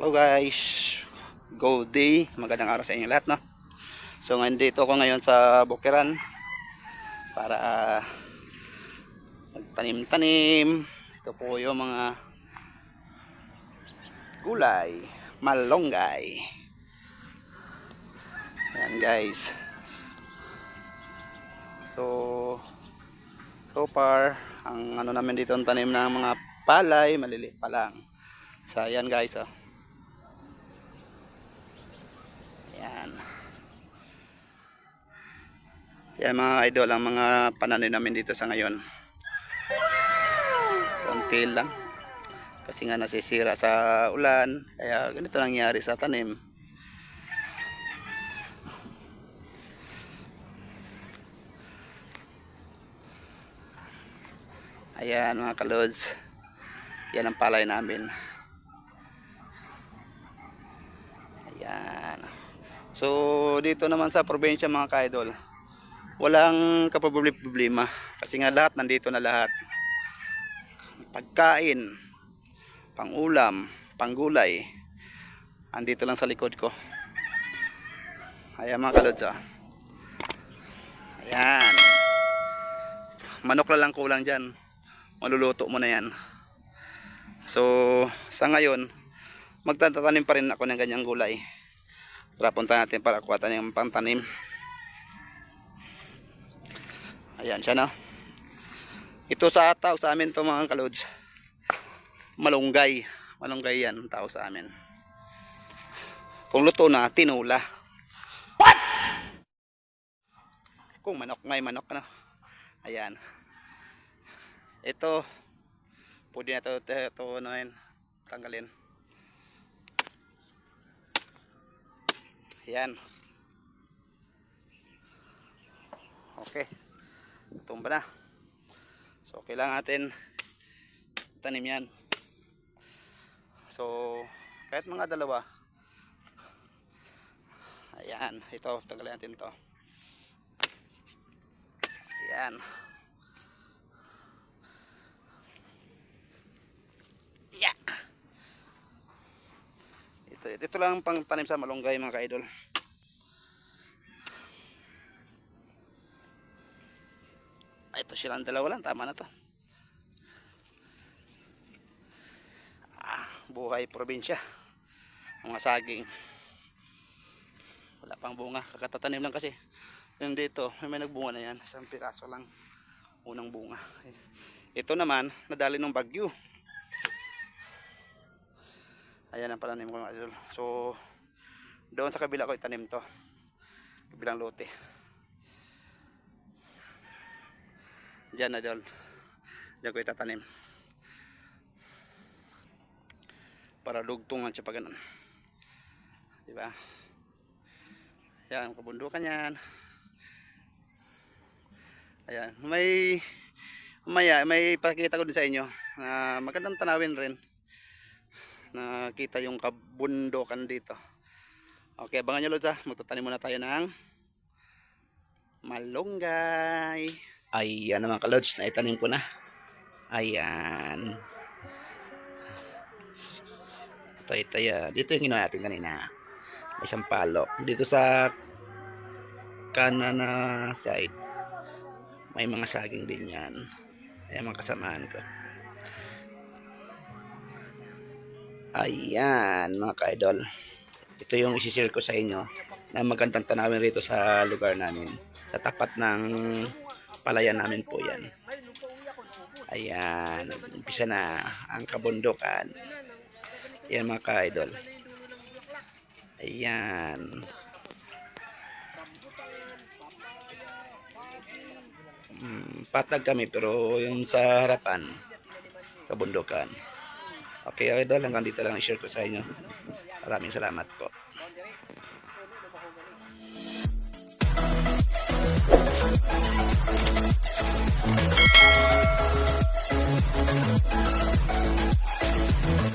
Hello guys, good day, magandang araw sa inyo lahat, no? So ngayon dito ako ngayon sa Bukiran para magtanim-tanim. Ito po yung mga gulay, malunggay. Yan guys. So far, ang ano namin dito ang tanim ng mga palay, maliliit pa lang. So yan guys, oh. Yan mga idol, ang mga pananim namin dito sa ngayon. Konti lang. Kasi nga nasisira sa ulan. Kaya ganito nangyari sa tanim. Ayan mga kalods. Yan ang palay namin. Ayan. So dito naman sa probinsya mga ka-idol, walang kaproblema kasi nga lahat nandito na lahat. Pagkain, pangulam, panggulay, andito lang sa likod ko. Ayan mga kalods, oh. Ayan. Manok na lang kulang dyan. Maluluto mo na yan. So sa ngayon, magtatanim pa rin ako ng ganyang gulay. Tara punta natin para kuha tayo ng pantanim. Ayan siya, no? Ito sa tao sa amin to mga kalods, malunggay. Malunggay yan tao sa amin. Kung luto na, tinula. What? Kung manok, may manok, ano? Ayan. Ito pwede na ito ano yun, tanggalin. Ayan. Okay, tumba na. So kailangan natin tanim yan. So kahit mga dalawa. Ayan, ito tanggalin natin to. Ayan. Yeah. Ito lang pang tanim sa malunggay mga ka-idol. Ito silang dalawa lang, tama na to. Buhay probinsya, mga saging, wala pang bunga, kakatatanim lang kasi. Yung dito may nagbunga na yan, isang piraso lang unang bunga. Ito naman nadali ng bagyo. Ayan ang pananim ko mga idol. So doon sa kabila ko itanim to, kabilang lote. Diyan na idol, diyan ko itatanim para dugtungan siya pa ganun, diba? Ayan, kabundukan yan. Ayan, may pakita ko din sa inyo na magandang tanawin rin. Nakita yung kabundukan dito. Okay, abangan nyo lods, ha. Magtatanim muna tayo ng malunggay. Ayan mga kalods, naitanim ko na. Ayan. Ito yan. Dito yung ginawa natin kanina. May isang palok. Dito sa kanan na side, may mga saging din yan. Ayan mga kasamaan ko. Ayan mga ka-idol. Ito yung isi-share ko sa inyo na magandang tanawin rito sa lugar namin. Sa tapat ng palayan namin po yan. Ayan. Umpisa na ang kabundukan. Ayan mga ka-idol. Ayan. Patag kami pero yung sa harapan kabundukan. Okay idol, hanggang dito lang i-share ko sa inyo. Maraming salamat po.